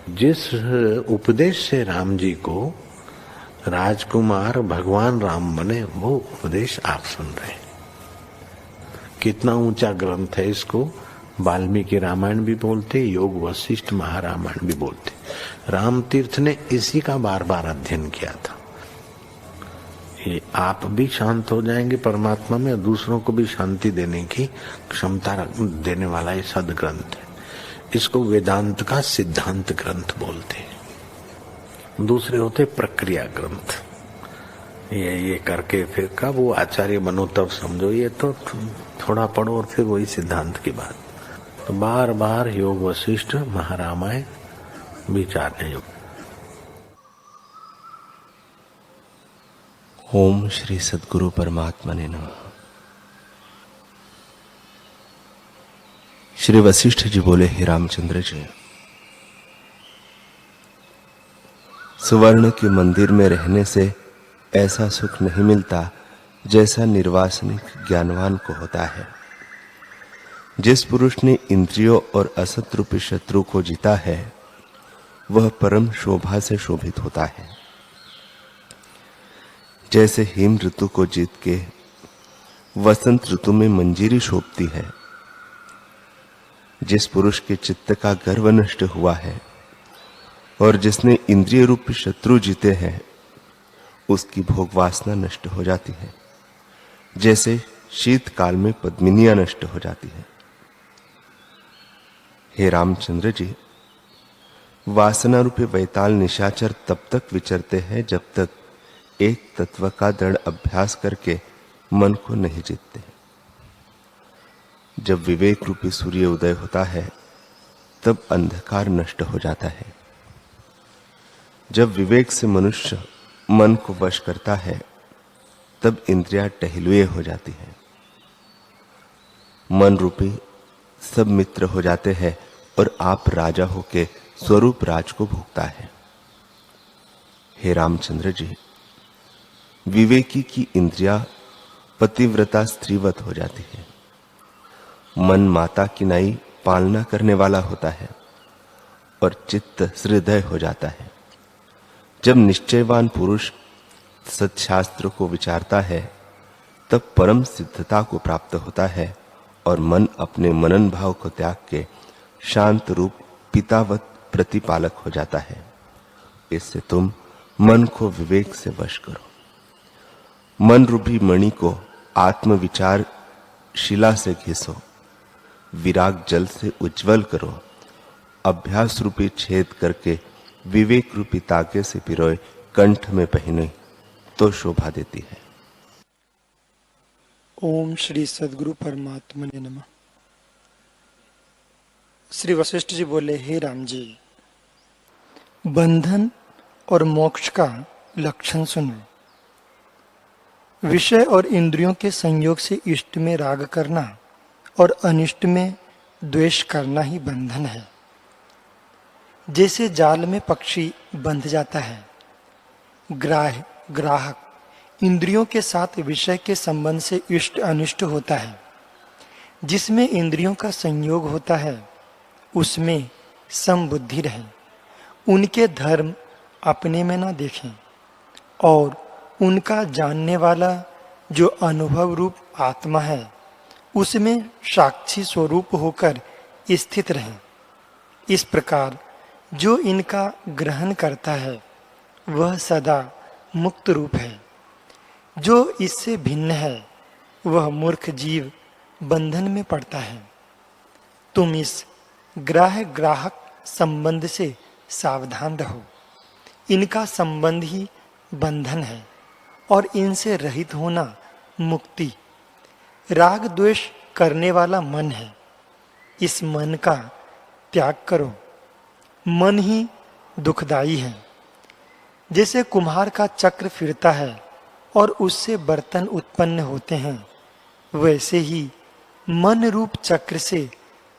जिस उपदेश से राम जी को राजकुमार भगवान राम बने, वो उपदेश आप सुन रहे हैं। कितना ऊंचा ग्रंथ है। इसको वाल्मीकि रामायण भी बोलते, योग वशिष्ठ महारामायण भी बोलते। राम तीर्थ ने इसी का बार बार अध्ययन किया था। ये आप भी शांत हो जाएंगे परमात्मा में, और दूसरों को भी शांति देने की क्षमता देने वाला ये सदग्रंथ है। इसको वेदांत का सिद्धांत ग्रंथ बोलते हैं। दूसरे होते प्रक्रिया ग्रंथ। ये करके फिर कब वो आचार्य बनो तब समझो, ये तो थोड़ा पढ़ो और फिर वही सिद्धांत की बात। तो बार बार योग वशिष्ठ महारामायण विचारने योग। ओम श्री सद्गुरु परमात्मा ने नमः। श्री वशिष्ठ जी बोले, हे रामचंद्र जी, सुवर्ण के मंदिर में रहने से ऐसा सुख नहीं मिलता जैसा निर्वासनिक ज्ञानवान को होता है। जिस पुरुष ने इंद्रियों और असत रूपी शत्रु को जीता है, वह परम शोभा से शोभित होता है। जैसे हिम ऋतु को जीत के वसंत ऋतु में मंजीरी शोभती है। जिस पुरुष के चित्त का गर्व नष्ट हुआ है और जिसने इंद्रिय रूपी शत्रु जीते हैं, उसकी भोग वासना नष्ट हो जाती है। जैसे शीतकाल में पद्मिनियां नष्ट हो जाती है। हे रामचंद्र जी, वासना रूपी वैताल निशाचर तब तक विचरते हैं जब तक एक तत्व का दृढ़ अभ्यास करके मन को नहीं जीतते। जब विवेक रूपी सूर्य उदय होता है, तब अंधकार नष्ट हो जाता है। जब विवेक से मनुष्य मन को वश करता है, तब इंद्रियां टहलुए हो जाती हैं। मन रूपी सब मित्र हो जाते हैं और आप राजा होके स्वरूप राज को भोगता है। हे रामचंद्र जी, विवेकी की इंद्रियां पतिव्रता स्त्रीवत हो जाती है। मन माता की नाई पालना करने वाला होता है और चित्त हृदय हो जाता है। जब निश्चयवान पुरुष सत्शास्त्र को विचारता है, तब परम सिद्धता को प्राप्त होता है और मन अपने मनन भाव को त्याग के शांत रूप पितावत प्रतिपालक हो जाता है। इससे तुम मन को विवेक से वश करो। मन रूपी मणि को आत्मविचार शिला से घिसो, विराग जल से उज्जवल करो। अभ्यास रूपी छेद करके विवेक रूपी तागे से पिरोए कंठ में पहने तो शोभा देती है। ओम श्री सद्गुरु परमात्मा ने नमः। श्री वशिष्ठ जी बोले, हे राम जी, बंधन और मोक्ष का लक्षण सुनो। विषय और इंद्रियों के संयोग से इष्ट में राग करना और अनिष्ट में द्वेष करना ही बंधन है। जैसे जाल में पक्षी बंध जाता है, ग्राहक इंद्रियों के साथ विषय के संबंध से इष्ट अनिष्ट होता है। जिसमें इंद्रियों का संयोग होता है, उसमें समबुद्धि रहे। उनके धर्म अपने में न देखें और उनका जानने वाला जो अनुभव रूप आत्मा है, उसमें साक्षी स्वरूप होकर स्थित रहे। इस प्रकार जो इनका ग्रहण करता है, वह सदा मुक्त रूप है। जो इससे भिन्न है, वह मूर्ख जीव बंधन में पड़ता है। तुम इस ग्राहक संबंध से सावधान रहो। इनका संबंध ही बंधन है और इनसे रहित होना मुक्ति। राग द्वेष करने वाला मन है, इस मन का त्याग करो। मन ही दुखदाई है। जैसे कुम्हार का चक्र फिरता है और उससे बर्तन उत्पन्न होते हैं, वैसे ही मन रूप चक्र से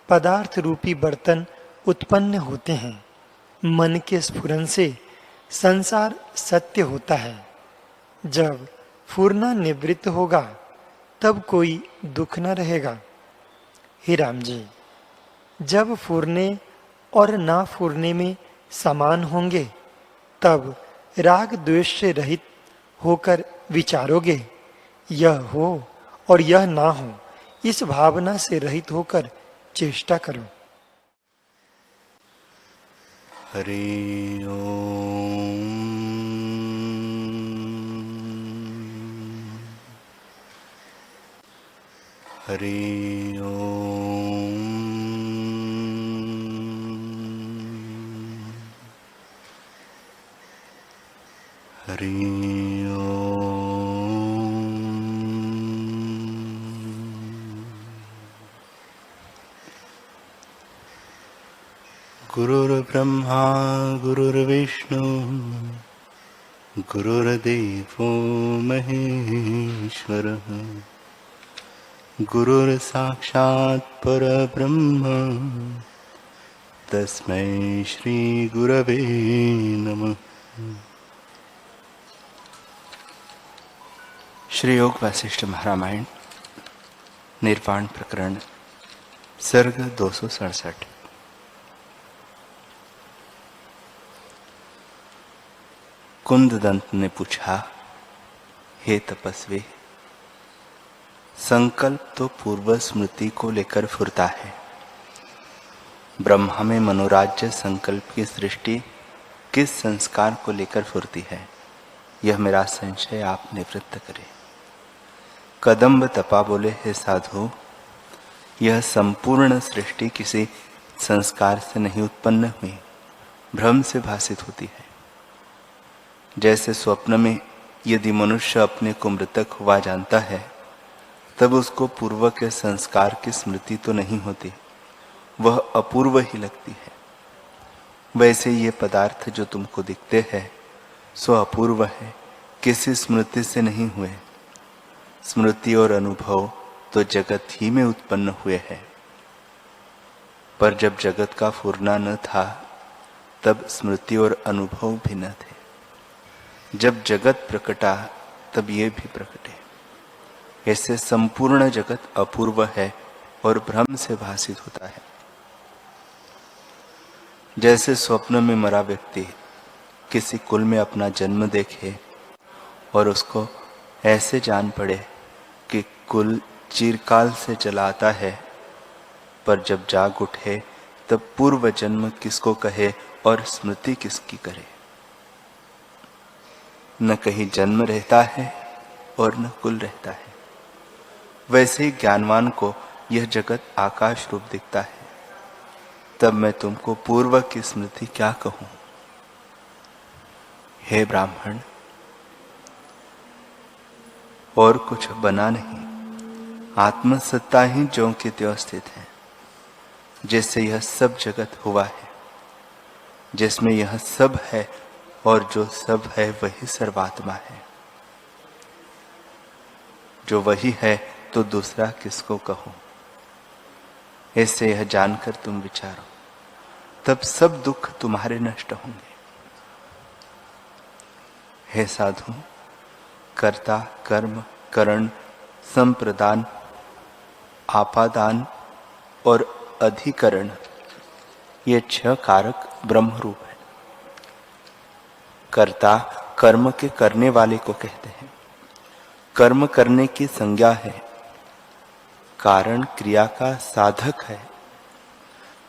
पदार्थ रूपी बर्तन उत्पन्न होते हैं। मन के स्फुरन से संसार सत्य होता है। जब फूरना निवृत्त होगा, तब कोई दुख न रहेगा। हे राम जी, जब फूरने और ना फूरने में समान होंगे, तब राग द्वेष से रहित होकर विचारोगे। यह हो और यह ना हो, इस भावना से रहित होकर चेष्टा करो। हरि ओम। हरि ओम। हरि ओम। गुरुर्ब्रह्मा गुरुर्विष्णु गुरुर्देवो महेश्वरः गुरुर्साक्षात् परब्रह्म तस्मै श्री गुरवे नमः। श्री योग वशिष्ठ महारामायण निर्वाण प्रकरण सर्ग 267। कुंददंत ने पूछा, हे तपस्वी, संकल्प तो पूर्व स्मृति को लेकर फुरता है। ब्रह्मा में मनोराज्य संकल्प की सृष्टि किस संस्कार को लेकर फुरती है, यह मेरा संशय आप निवृत्त करें। कदम्ब तपा बोले, हे साधु, यह संपूर्ण सृष्टि किसी संस्कार से नहीं उत्पन्न हुई, भ्रम से भासित होती है। जैसे स्वप्न में यदि मनुष्य अपने को मृतक हुआ जानता है, तब उसको पूर्व के संस्कार की स्मृति तो नहीं होती, वह अपूर्व ही लगती है। वैसे ये पदार्थ जो तुमको दिखते हैं सो अपूर्व है, किसी स्मृति से नहीं हुए। स्मृति और अनुभव तो जगत ही में उत्पन्न हुए हैं, पर जब जगत का फुरना न था तब स्मृति और अनुभव भी न थे। जब जगत प्रकटा तब ये भी प्रकटे। ऐसे संपूर्ण जगत अपूर्व है और भ्रम से भासित होता है। जैसे स्वप्न में मरा व्यक्ति किसी कुल में अपना जन्म देखे और उसको ऐसे जान पड़े कि कुल चिरकाल से चला आता है, पर जब जाग उठे तब पूर्व जन्म किसको कहे और स्मृति किसकी करे। न कहीं जन्म रहता है और न कुल रहता है। वैसे ही ज्ञानवान को यह जगत आकाश रूप दिखता है, तब मैं तुमको पूर्व की स्मृति क्या कहूं। हे ब्राह्मण, और कुछ बना नहीं, आत्मसत्ता ही ज्यों की त्यों स्थित है, जिससे यह सब जगत हुआ है, जिसमें यह सब है और जो सब है वही सर्वात्मा है। जो वही है तो दूसरा किसको कहो। ऐसे यह जानकर तुम विचारो, तब सब दुख तुम्हारे नष्ट होंगे। हे साधु, कर्ता, कर्म, करण, संप्रदान, आपादान और अधिकरण, ये 6 कारक ब्रह्म रूप है। कर्ता कर्म के करने वाले को कहते हैं। कर्म करने की संज्ञा है। कारण क्रिया का साधक है।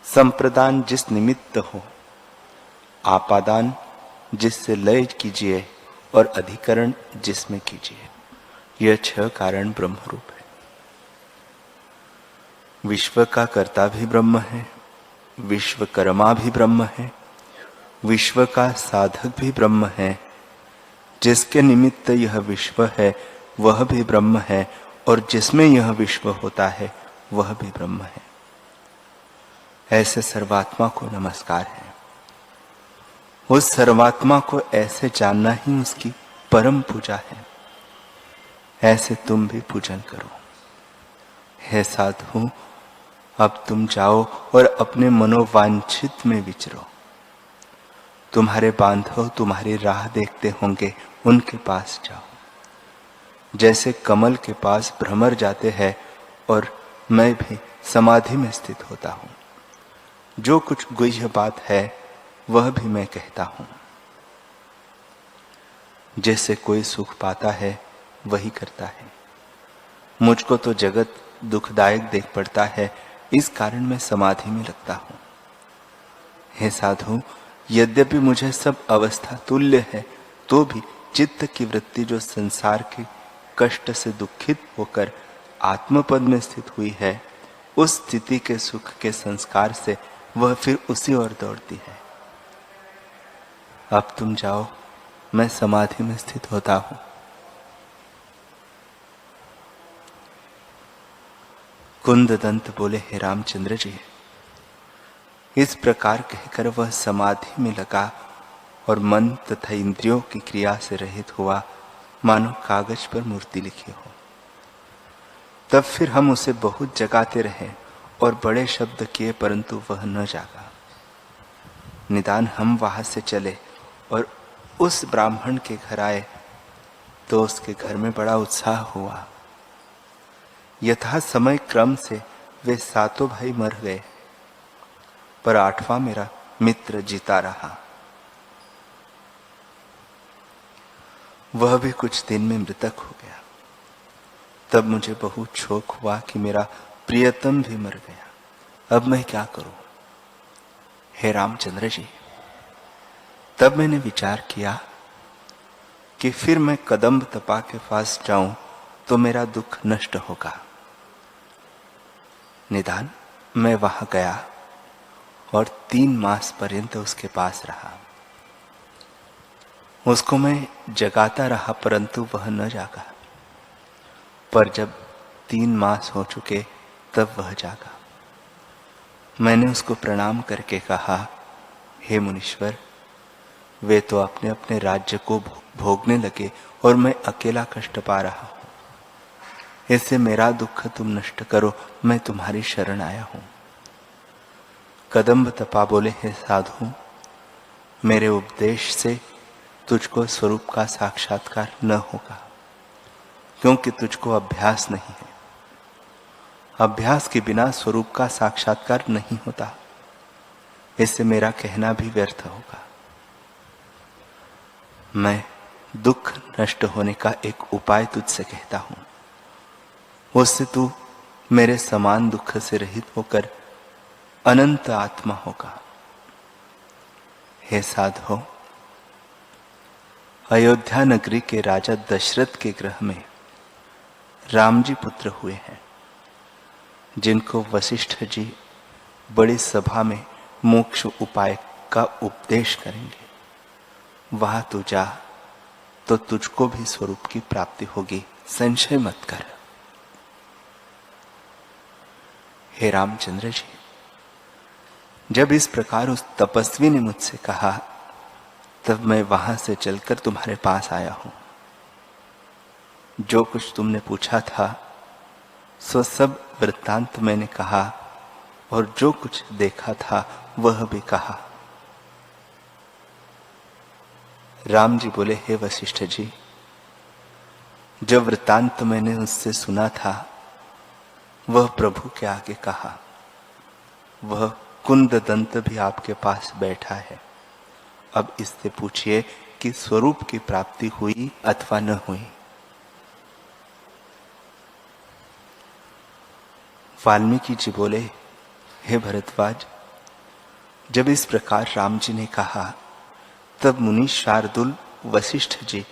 संप्रदान जिस निमित्त हो, आपादान जिससे लय कीजिए और अधिकरण जिसमें कीजिए, यह 6 कारण ब्रह्म रूप है। विश्व का कर्ता भी ब्रह्म है, विश्वकर्मा भी ब्रह्म है, विश्व का साधक भी ब्रह्म है, जिसके निमित्त यह विश्व है वह भी ब्रह्म है, और जिसमें यह विश्व होता है वह भी ब्रह्म है। ऐसे सर्वात्मा को नमस्कार है। उस सर्वात्मा को ऐसे जानना ही उसकी परम पूजा है। ऐसे तुम भी पूजन करो। हे साधु, अब तुम जाओ और अपने मनोवांछित में विचरो। तुम्हारे बांधव तुम्हारी राह देखते होंगे, उनके पास जाओ। जैसे कमल के पास भ्रमर जाते हैं और मैं भी समाधि में स्थित होता हूँ। जो कुछ गुह्य बात है वह भी मैं कहता हूं। जैसे कोई सुख पाता है वही करता है। मुझको तो जगत दुखदायक देख पड़ता है, इस कारण मैं समाधि में लगता हूं। हे साधु, यद्यपि मुझे सब अवस्था तुल्य है, तो भी चित्त की वृत्ति जो संसार के कष्ट से दुखित होकर आत्मपद में स्थित हुई है, उस स्थिति के सुख के संस्कार से वह फिर उसी ओर दौड़ती है। अब तुम जाओ, मैं समाधि में स्थित होता हूं। कुंददंत बोले, हे रामचंद्र जी। इस प्रकार कहकर वह समाधि में लगा और मन तथा इंद्रियों की क्रिया से रहित हुआ, मानो कागज पर मूर्ति लिखी हो। तब फिर हम उसे बहुत जगाते रहे और बड़े शब्द किए, परंतु वह न जागा। निदान हम वहां से चले और उस ब्राह्मण के घर आए तो उसके घर में बड़ा उत्साह हुआ। यथा समय क्रम से वे सातों भाई मर गए, पर आठवां मेरा मित्र जीता रहा। वह भी कुछ दिन में मृतक हो गया। तब मुझे बहुत शोक हुआ कि मेरा प्रियतम भी मर गया। अब मैं क्या करूं? हे रामचंद्र जी, तब मैंने विचार किया कि फिर मैं कदम्ब तपा के पास जाऊं तो मेरा दुख नष्ट होगा। निदान मैं वहां गया और 3 मास पर्यंत उसके पास रहा। उसको मैं जगाता रहा, परंतु वह न जागा। पर जब 3 मास हो चुके तब वह जागा। मैंने उसको प्रणाम करके कहा, हे मुनीश्वर, वे तो अपने अपने राज्य को भोगने लगे और मैं अकेला कष्ट पा रहा हूं। इससे मेरा दुख तुम नष्ट करो, मैं तुम्हारी शरण आया हूं। कदम्ब तपा बोले, हे साधु, मेरे उपदेश से तुझको स्वरूप का साक्षात्कार न होगा, क्योंकि तुझको अभ्यास नहीं है। अभ्यास के बिना स्वरूप का साक्षात्कार नहीं होता। इससे मेरा कहना भी व्यर्थ होगा। मैं दुख नष्ट होने का एक उपाय तुझसे कहता हूं। उससे तू मेरे समान दुख से रहित होकर अनंत आत्मा होगा। हे साधो, अयोध्या नगरी के राजा दशरथ के गृह में राम जी पुत्र हुए हैं, जिनको वशिष्ठ जी बड़ी सभा में मोक्ष उपाय का उपदेश करेंगे। वहां तू जा तो तुझको भी स्वरूप की प्राप्ति होगी, संशय मत कर। हे रामचंद्र जी, जब इस प्रकार उस तपस्वी ने मुझसे कहा, तब मैं वहां से चलकर तुम्हारे पास आया हूं। जो कुछ तुमने पूछा था सो सब वृत्तांत मैंने कहा, और जो कुछ देखा था वह भी कहा। राम जी बोले, हे वशिष्ठ जी, जब वृत्तांत मैंने उससे सुना था वह प्रभु के आगे कहा। वह कुंददंत भी आपके पास बैठा है। अब इससे पूछिए कि स्वरूप की प्राप्ति हुई अथवा न हुई। वाल्मीकि जी बोले, हे भरद्वाज, जब इस प्रकार राम जी ने कहा, तब मुनि शार्दुल वशिष्ठ जी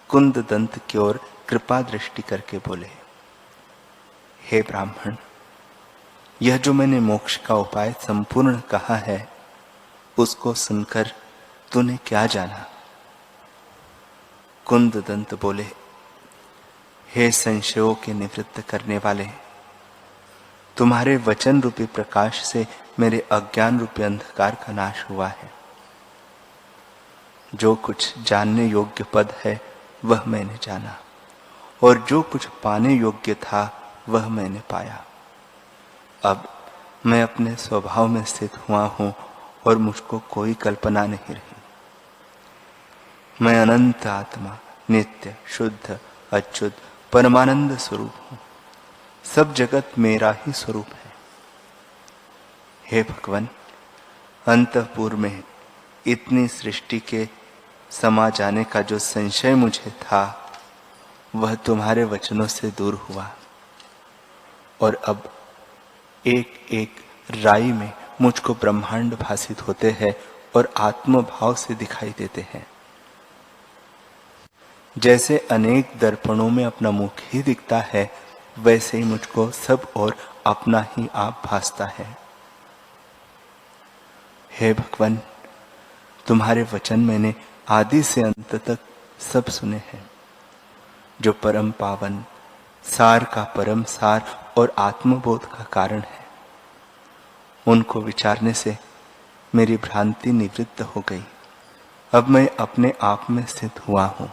कुंददंत की ओर कृपा दृष्टि करके बोले, हे ब्राह्मण, यह जो मैंने मोक्ष का उपाय संपूर्ण कहा है, उसको सुनकर तूने क्या जाना? कुंददंत बोले, हे संशयों के निवृत्त करने वाले, तुम्हारे वचन रूपी प्रकाश से मेरे अज्ञान रूपी अंधकार का नाश हुआ है। जो कुछ जानने योग्य पद है वह मैंने जाना, और जो कुछ पाने योग्य था वह मैंने पाया। अब मैं अपने स्वभाव में स्थित हुआ हूं और मुझको कोई कल्पना नहीं रही। मैं अनंत आत्मा, नित्य, शुद्ध, अच्युत, परमानंद स्वरूप हूं। सब जगत मेरा ही स्वरूप है। हे भगवान, अंतःपुर में इतनी सृष्टि के समा जाने का जो संशय मुझे था वह तुम्हारे वचनों से दूर हुआ और अब एक एक राई में मुझको ब्रह्मांड भासित होते हैं और आत्मभाव से दिखाई देते हैं। जैसे अनेक दर्पणों में अपना मुख ही दिखता है वैसे ही मुझको सब और अपना ही आप भासता है। हे भगवान, तुम्हारे वचन मैंने आदि से अंत तक सब सुने हैं। जो परम पावन, सार का परम सार और आत्मबोध का कारण है, उनको विचारने से मेरी भ्रांति निवृत्त हो गई। अब मैं अपने आप में स्थित हुआ हूं।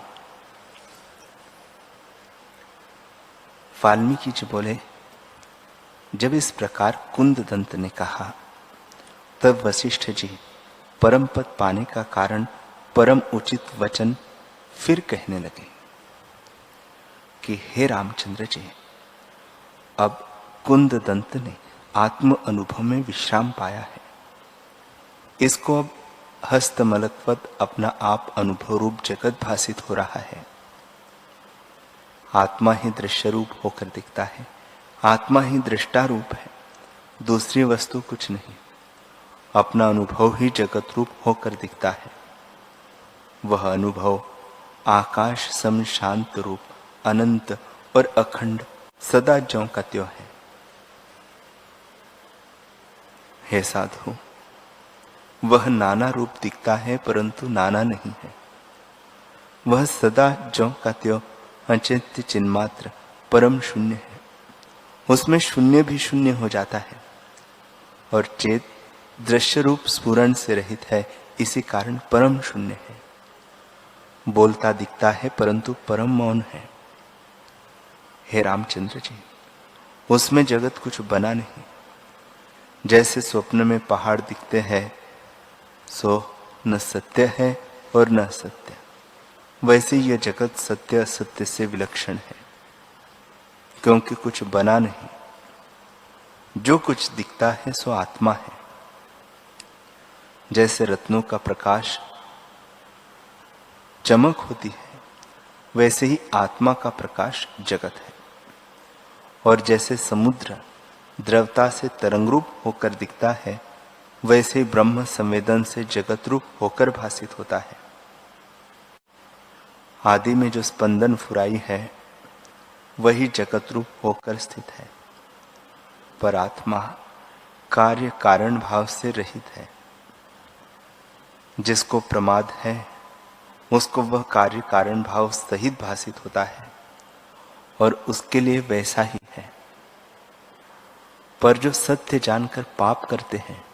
वाल्मीकि जी बोले, जब इस प्रकार कुंददंत ने कहा तब वशिष्ठ जी परम पद पाने का कारण परम उचित वचन फिर कहने लगे कि हे रामचंद्र जी, अब कुंददंत ने आत्म अनुभव में विश्राम पाया है। इसको अब हस्तमलकवत अपना आप अनुभव रूप जगत भासित हो रहा है। आत्मा ही दृश्य रूप होकर दिखता है, आत्मा ही दृष्टा रूप है, दूसरी वस्तु कुछ नहीं। अपना अनुभव ही जगत रूप होकर दिखता है। वह अनुभव आकाश सम शांत रूप, अनंत और अखंड सदा ज्यों का त्यों है। हे साधु, वह नाना रूप दिखता है परंतु नाना नहीं है। वह सदा ज्यों का त्यों अचिंत्य चिन्मात्र परम शून्य है। उसमें शून्य भी शून्य हो जाता है और चेत दृश्य रूप स्फुरण से रहित है, इसी कारण परम शून्य है। बोलता दिखता है परंतु परम मौन है। हे रामचंद्र जी, उसमें जगत कुछ बना नहीं। जैसे स्वप्न में पहाड़ दिखते हैं सो न सत्य है और न असत्य, वैसे यह जगत सत्य असत्य से विलक्षण है, क्योंकि कुछ बना नहीं। जो कुछ दिखता है सो आत्मा है। जैसे रत्नों का प्रकाश चमक होती है, वैसे ही आत्मा का प्रकाश जगत है। और जैसे समुद्र द्रवता से तरंग रूप होकर दिखता है, वैसे ही ब्रह्म संवेदन से जगत रूप होकर भासित होता है। आदि में जो स्पंदन फुराई है वही जगत रूप होकर स्थित है, पर आत्मा कार्य कारण भाव से रहित है। जिसको प्रमाद है उसको वह कार्य कारण भाव सहित भासित होता है और उसके लिए वैसा ही है। पर जो सत्य जानकर पाप करते हैं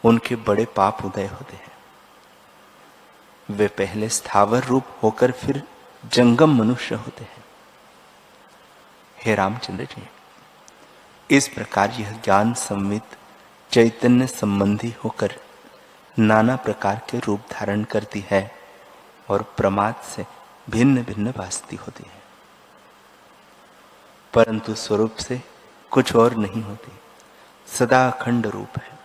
उनके बड़े पाप उदय होते हैं। वे पहले स्थावर रूप होकर फिर जंगम मनुष्य होते हैं। हे रामचंद्र जी, इस प्रकार यह ज्ञान संवित चैतन्य संबंधी होकर नाना प्रकार के रूप धारण करती है और प्रमाद से भिन्न भिन्न भासती होती है, परंतु स्वरूप से कुछ और नहीं होती, सदा अखंड रूप है।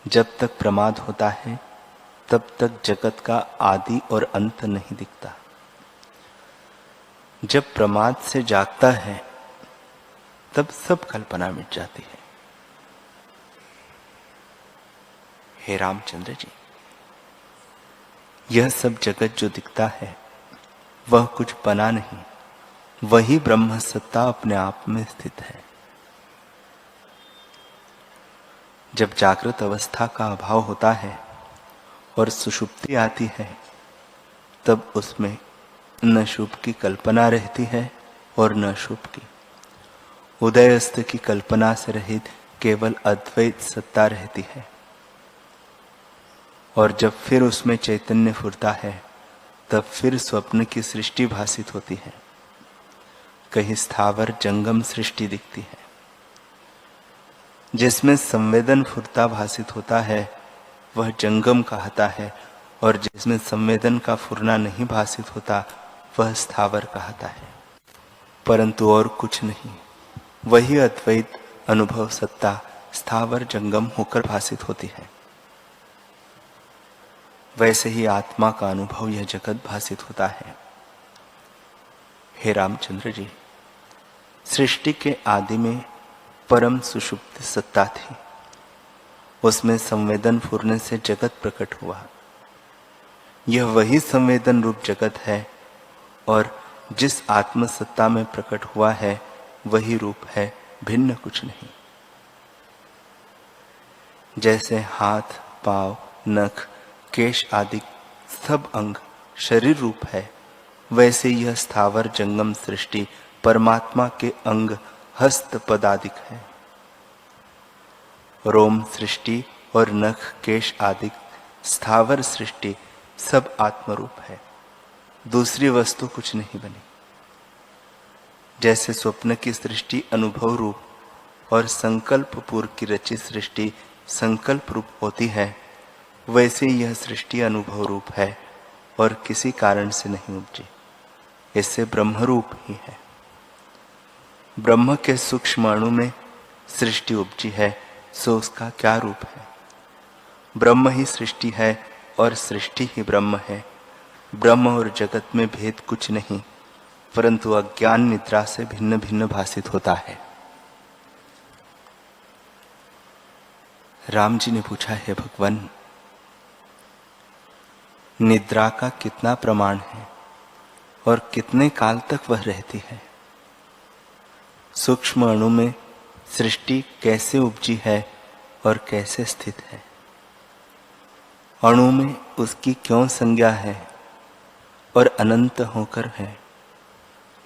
जब तक प्रमाद होता है तब तक जगत का आदि और अंत नहीं दिखता। जब प्रमाद से जागता है तब सब कल्पना मिट जाती है। हे रामचंद्र जी, यह सब जगत जो दिखता है वह कुछ बना नहीं, वही ब्रह्म सत्ता अपने आप में स्थित है। जब जागृत अवस्था का अभाव होता है और सुषुप्ति आती है, तब उसमें न शुभ की कल्पना रहती है और न शुभ की। उदयस्त की कल्पना से रहित केवल अद्वैत सत्ता रहती है। और जब फिर उसमें चैतन्य फुरता है तब फिर स्वप्न की सृष्टि भासित होती है। कहीं स्थावर जंगम सृष्टि दिखती है। जिसमें संवेदन फुरता भासित होता है वह जंगम कहता है, और जिसमें संवेदन का फुरना नहीं भासित होता वह स्थावर कहता है। परंतु और कुछ नहीं, वही अद्वैत अनुभव सत्ता स्थावर जंगम होकर भासित होती है। वैसे ही आत्मा का अनुभव यह जगत भासित होता है। हे रामचंद्र जी, सृष्टि के आदि में परम सुषुप्त सत्ता थी, उसमें संवेदन फुरने से जगत प्रकट हुआ। यह वही संवेदन रूप जगत है और जिस आत्म सत्ता में प्रकट हुआ है वही रूप है, भिन्न कुछ नहीं। जैसे हाथ, पांव, नख, केश आदि सब अंग शरीर रूप है, वैसे यह स्थावर जंगम सृष्टि परमात्मा के अंग हस्त पदादिक है। रोम सृष्टि और नख, केश आदि स्थावर सृष्टि सब आत्मरूप है, दूसरी वस्तु कुछ नहीं बनी। जैसे स्वप्न की सृष्टि अनुभव रूप और संकल्प पूर्व की रचित सृष्टि संकल्प रूप होती है, वैसे यह सृष्टि अनुभव रूप है और किसी कारण से नहीं उपजी, इससे ब्रह्म रूप ही है। ब्रह्म के सूक्ष्म अणु में सृष्टि उपजी है, सो उसका क्या रूप है? ब्रह्म ही सृष्टि है और सृष्टि ही ब्रह्म है। ब्रह्म और जगत में भेद कुछ नहीं, परंतु अज्ञान निद्रा से भिन्न भिन्न भासित होता है। राम जी ने पूछा, है भगवान, निद्रा का कितना प्रमाण है और कितने काल तक वह रहती है? सूक्ष्म अणु में सृष्टि कैसे उपजी है और कैसे स्थित है? अणु में उसकी क्यों संज्ञा है और अनंत होकर है?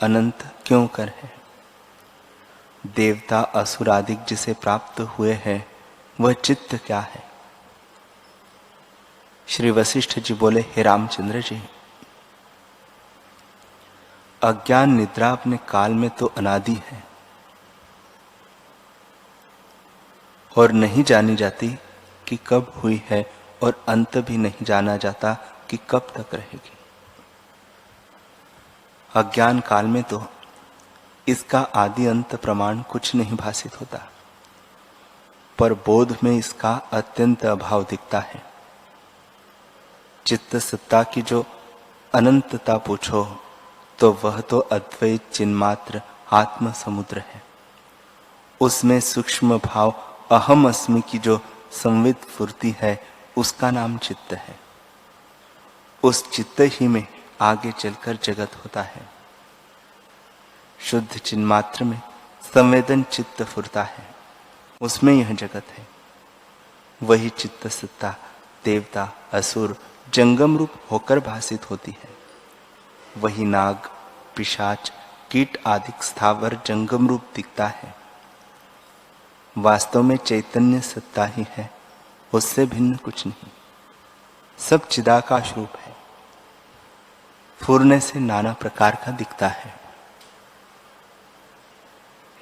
अनंत क्यों कर है? देवता असुर आदि जिसे प्राप्त हुए हैं वह चित्त क्या है? श्री वशिष्ठ जी बोले, हे रामचंद्र जी, अज्ञान निद्रा अपने काल में तो अनादि है और नहीं जानी जाती कि कब हुई है, और अंत भी नहीं जाना जाता कि कब तक रहेगी। अज्ञान काल में तो इसका आदि अंत प्रमाण कुछ नहीं भासित होता, पर बोध में इसका अत्यंत अभाव दिखता है। चित्त सत्ता की जो अनंतता पूछो तो वह तो अद्वैत चिन्मात्र आत्म समुद्र है। उसमें सूक्ष्म भाव अहम अस्मि की जो संवित फुर्ती है, उसका नाम चित्त है। उस चित्त ही में आगे चलकर जगत होता है। शुद्ध चिन्मात्र में संवेदन चित्त फुरता है, उसमें यह जगत है। वही चित्त सत्ता देवता असुर जंगम रूप होकर भासित होती है। वही नाग पिशाच कीट आदि स्थावर जंगम रूप दिखता है। वास्तव में चैतन्य सत्ता ही है, उससे भिन्न कुछ नहीं। सब चिदाकाश रूप है, फूरने से नाना प्रकार का दिखता है।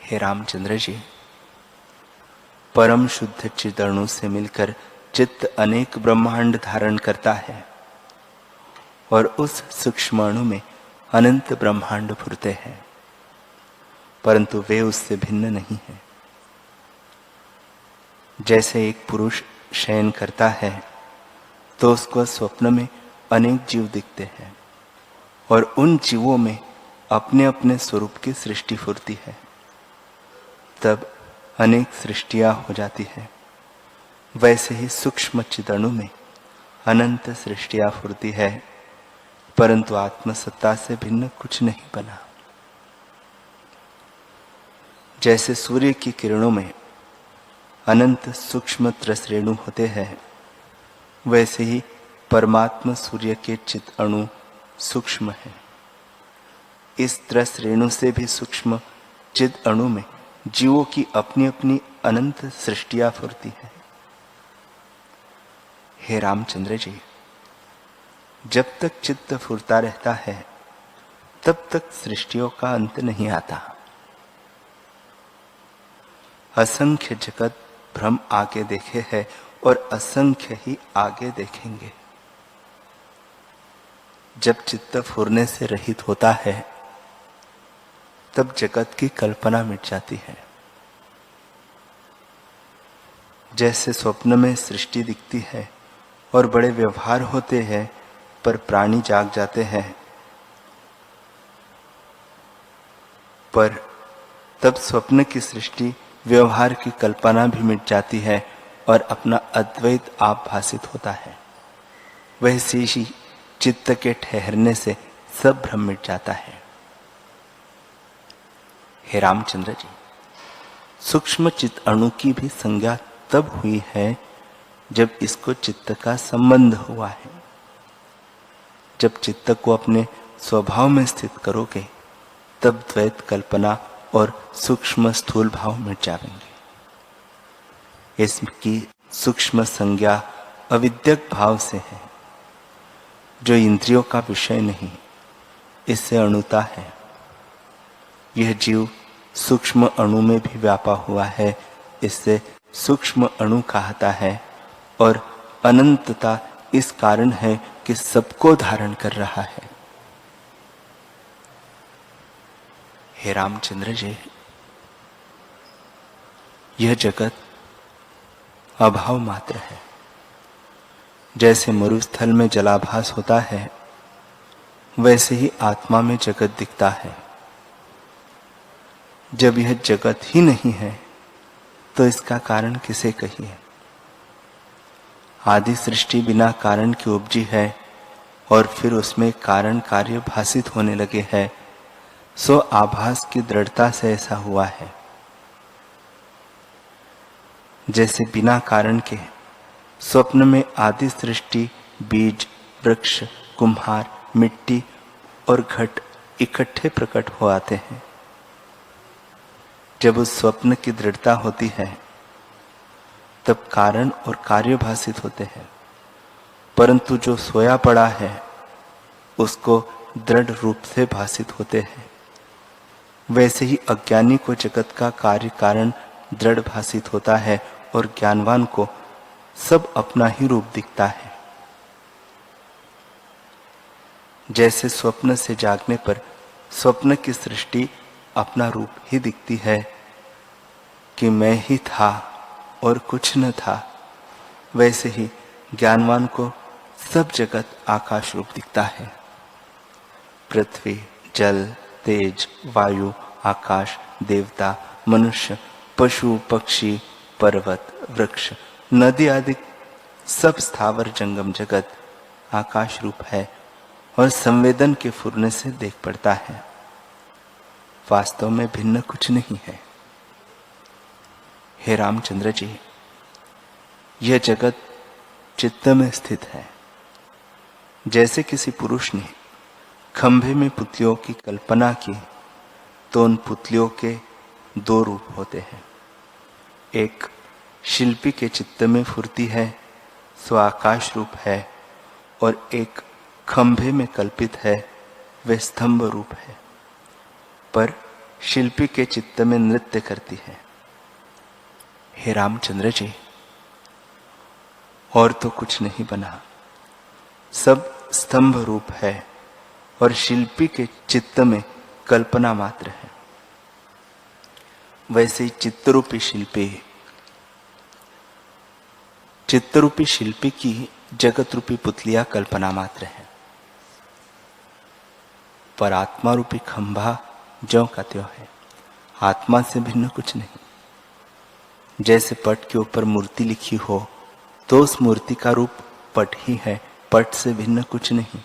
हे रामचंद्र जी, परम शुद्ध चिदणु से मिलकर चित्त अनेक ब्रह्मांड धारण करता है और उस सूक्ष्म अणु में अनंत ब्रह्मांड फुरते हैं, परंतु वे उससे भिन्न नहीं है। जैसे एक पुरुष शयन करता है तो उसको स्वप्न में अनेक जीव दिखते हैं और उन जीवों में अपने अपने स्वरूप की सृष्टि फुरती है, तब अनेक सृष्टियां हो जाती है। वैसे ही सूक्ष्म चिदणु में अनंत सृष्टियां फुरती है, परंतु आत्मसत्ता से भिन्न कुछ नहीं बना। जैसे सूर्य की किरणों में अनंत सूक्ष्म त्रस रेणु होते हैं, वैसे ही परमात्मा सूर्य के चित अणु सूक्ष्म है। इस त्रस रेणु से भी सूक्ष्म चित अणु में जीवों की अपनी अपनी अनंत सृष्टियां फुरती है। हे रामचंद्र जी, जब तक चित्त फुरता रहता है तब तक सृष्टियों का अंत नहीं आता। असंख्य जगत भ्रम आगे देखे हैं और असंख्य ही आगे देखेंगे। जब चित्त फुरने से रहित होता है तब जगत की कल्पना मिट जाती है। जैसे स्वप्न में सृष्टि दिखती है और बड़े व्यवहार होते हैं, पर प्राणी जाग जाते हैं। पर तब स्वप्न की सृष्टि, व्यवहार की कल्पना भी मिट जाती है और अपना अद्वैत आप भासित होता है। वह शेषी चित्त के ठहरने से सब भ्रम मिट जाता है। हे रामचंद्र जी, सूक्ष्म चित्त अणु की भी संज्ञा तब हुई है जब इसको चित्त का संबंध हुआ है। जब चित्त को अपने स्वभाव में स्थित करोगे, तब द्वैत कल्पना और सूक्ष्म स्थूल भाव मिट जाएंगे। इसकी सूक्ष्म संज्ञा अविद्यक भाव से है, जो इंद्रियों का विषय नहीं, इससे अणुता है। यह जीव सूक्ष्म अणु में भी व्यापा हुआ है, इससे सूक्ष्म अणु कहता है। और अनंतता इस कारण है कि सबको धारण कर रहा है। हे रामचंद्र जी, यह जगत अभाव मात्र है। जैसे मरुस्थल में जलाभास होता है, वैसे ही आत्मा में जगत दिखता है। जब यह जगत ही नहीं है, तो इसका कारण किसे कहिए। आदि सृष्टि बिना कारण की उपजी है और फिर उसमें कारण कार्य भासित होने लगे हैं, सो आभास की दृढ़ता से ऐसा हुआ है। जैसे बिना कारण के स्वप्न में आदि सृष्टि, बीज, वृक्ष, कुम्हार, मिट्टी और घट इकट्ठे प्रकट हो आते हैं। जब उस स्वप्न की दृढ़ता होती है, तब कारण और कार्य भासित होते हैं। परंतु जो सोया पड़ा है, उसको दृढ़ रूप से भासित होते हैं। वैसे ही अज्ञानी को जगत का कार्य कारण दृढ़ भासित होता है और ज्ञानवान को सब अपना ही रूप दिखता है। जैसे स्वप्न से जागने पर स्वप्न की सृष्टि अपना रूप ही दिखती है कि मैं ही था और कुछ न था, वैसे ही ज्ञानवान को सब जगत आकाश रूप दिखता है। पृथ्वी, जल, तेज, वायु, आकाश, देवता, मनुष्य, पशु, पक्षी, पर्वत, वृक्ष, नदी आदि सब स्थावर जंगम जगत आकाश रूप है और संवेदन के फुरने से देख पड़ता है। वास्तव में भिन्न कुछ नहीं है। हे रामचंद्र जी, यह जगत चित्त में स्थित है। जैसे किसी पुरुष ने खंभे में पुतलियों की कल्पना की, तो उन पुतलियों के दो रूप होते हैं। एक शिल्पी के चित्त में फुर्ती है, सो आकाश रूप है, और एक खंभे में कल्पित है, वे स्तंभ रूप है। पर शिल्पी के चित्त में नृत्य करती है। हे रामचंद्र जी, और तो कुछ नहीं बना, सब स्तंभ रूप है और शिल्पी के चित्त में कल्पना मात्र है। वैसे ही चित्तरूपी शिल्पी की जगत रूपी पुतलियां कल्पना मात्र है, पर आत्मा रूपी खंभा ज्यों का त्यों है, आत्मा से भिन्न कुछ नहीं। जैसे पट के ऊपर मूर्ति लिखी हो, तो उस मूर्ति का रूप पट ही है, पट से भिन्न कुछ नहीं।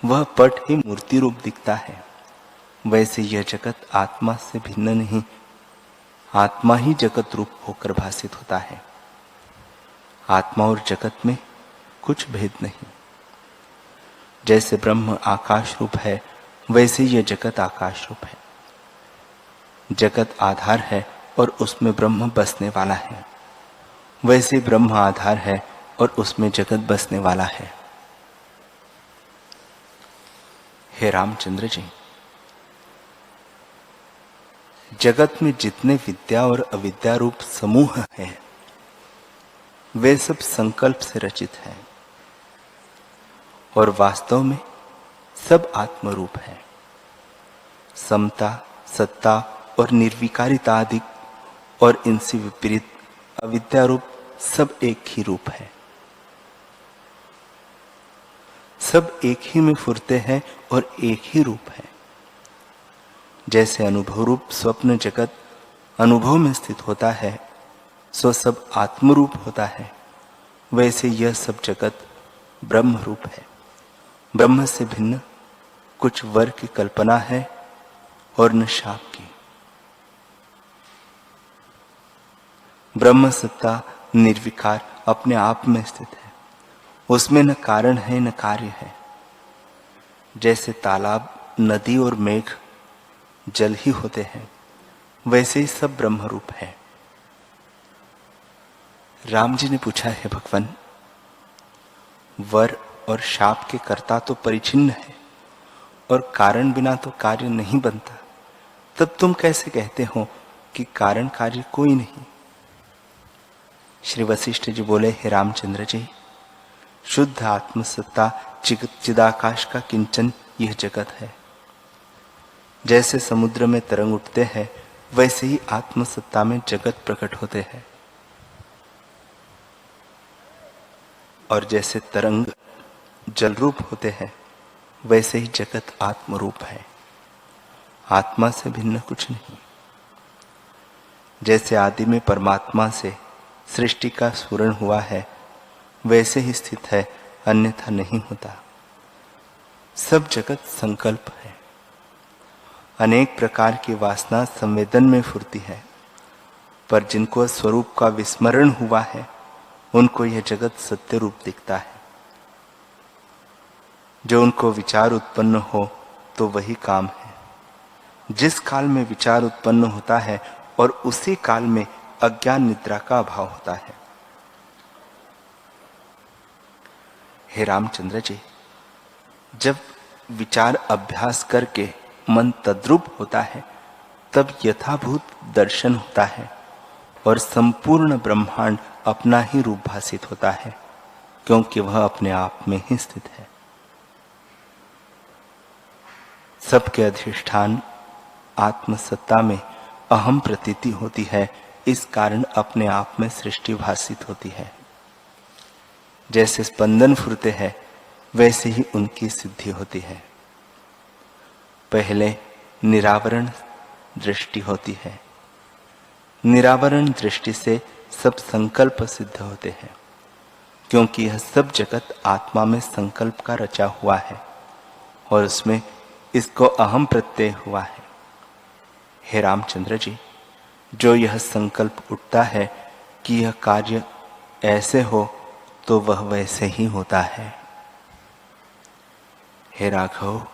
वह पट ही मूर्ति रूप दिखता है। वैसे यह जगत आत्मा से भिन्न नहीं, आत्मा ही जगत रूप होकर भासित होता है। आत्मा और जगत में कुछ भेद नहीं। जैसे ब्रह्म आकाश रूप है, वैसे यह जगत आकाश रूप है। जगत आधार है और उसमें ब्रह्म बसने वाला है, वैसे ब्रह्म आधार है और उसमें जगत बसने वाला है। हे रामचंद्र जी, जगत में जितने विद्या और अविद्या रूप समूह है, वे सब संकल्प से रचित है और वास्तव में सब आत्मरूप है। समता, सत्ता और निर्विकारिता आदि और इनसे विपरीत अविद्या रूप सब एक ही रूप है। सब एक ही में फुरते हैं और एक ही रूप है। जैसे अनुभव रूप स्वप्न जगत अनुभव में स्थित होता है, सो सब आत्मरूप होता है, वैसे यह सब जगत ब्रह्म रूप है। ब्रह्म से भिन्न कुछ वर की कल्पना है और न शाप की। ब्रह्म सत्ता निर्विकार अपने आप में स्थित है, उसमें न कारण है न कार्य है। जैसे तालाब, नदी और मेघ जल ही होते हैं, वैसे ही सब ब्रह्म रूप है। राम जी ने पूछा है, भगवान, वर और शाप के कर्ता तो परिचिन्न है और कारण बिना तो कार्य नहीं बनता, तब तुम कैसे कहते हो कि कारण कार्य कोई नहीं? श्री वशिष्ठ जी बोले, हे रामचंद्र जी, शुद्ध आत्मसत्ता चिदाकाश का किंचन यह जगत है। जैसे समुद्र में तरंग उठते हैं, वैसे ही आत्मसत्ता में जगत प्रकट होते हैं। और जैसे तरंग जल रूप होते हैं, वैसे ही जगत आत्मरूप है, आत्मा से भिन्न कुछ नहीं। जैसे आदि में परमात्मा से सृष्टि का स्फुरण हुआ है, वैसे ही स्थित है, अन्यथा नहीं होता। सब जगत संकल्प है। अनेक प्रकार की वासना संवेदन में फुरती है, पर जिनको स्वरूप का विस्मरण हुआ है, उनको यह जगत सत्य रूप दिखता है। जो उनको विचार उत्पन्न हो तो वही काम है। जिस काल में विचार उत्पन्न होता है और उसी काल में अज्ञान निद्रा का अभाव होता है। हे रामचंद्र जी, जब विचार अभ्यास करके मन तद्रूप होता है, तब यथाभूत दर्शन होता है और संपूर्ण ब्रह्मांड अपना ही रूप भासित होता है, क्योंकि वह अपने आप में ही स्थित है। सबके अधिष्ठान आत्मसत्ता में अहम प्रतीति होती है, इस कारण अपने आप में सृष्टि भासित होती है। जैसे स्पंदन फुरते हैं, वैसे ही उनकी सिद्धि होती है। पहले निरावरण दृष्टि होती है। निरावरण दृष्टि से सब संकल्प सिद्ध होते हैं, क्योंकि यह सब जगत आत्मा में संकल्प का रचा हुआ है और उसमें इसको अहम प्रत्यय हुआ है। हे रामचंद्र जी, जो यह संकल्प उठता है कि यह कार्य ऐसे हो, तो वह वैसे ही होता है। हे राघव,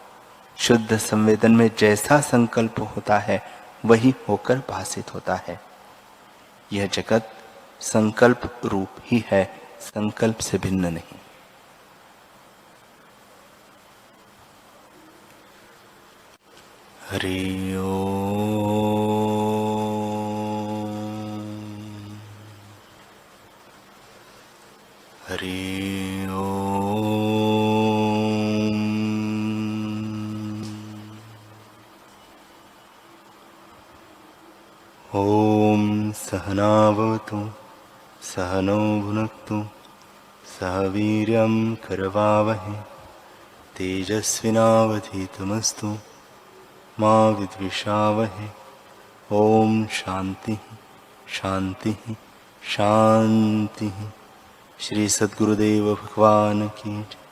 शुद्ध संवेदन में जैसा संकल्प होता है, वही होकर भासित होता है। यह जगत संकल्प रूप ही है, संकल्प से भिन्न नहीं। हरि ओम। हरि ओम। ओम सहना भवतु, सहनौ भुनक्तु, सह वीर्यं करवावहै, तेजस्विनावधीतमस्तु मा विद्विषावहै। ओम शांति शांति शांति। श्री सद्गुरुदेव भगवान की जय।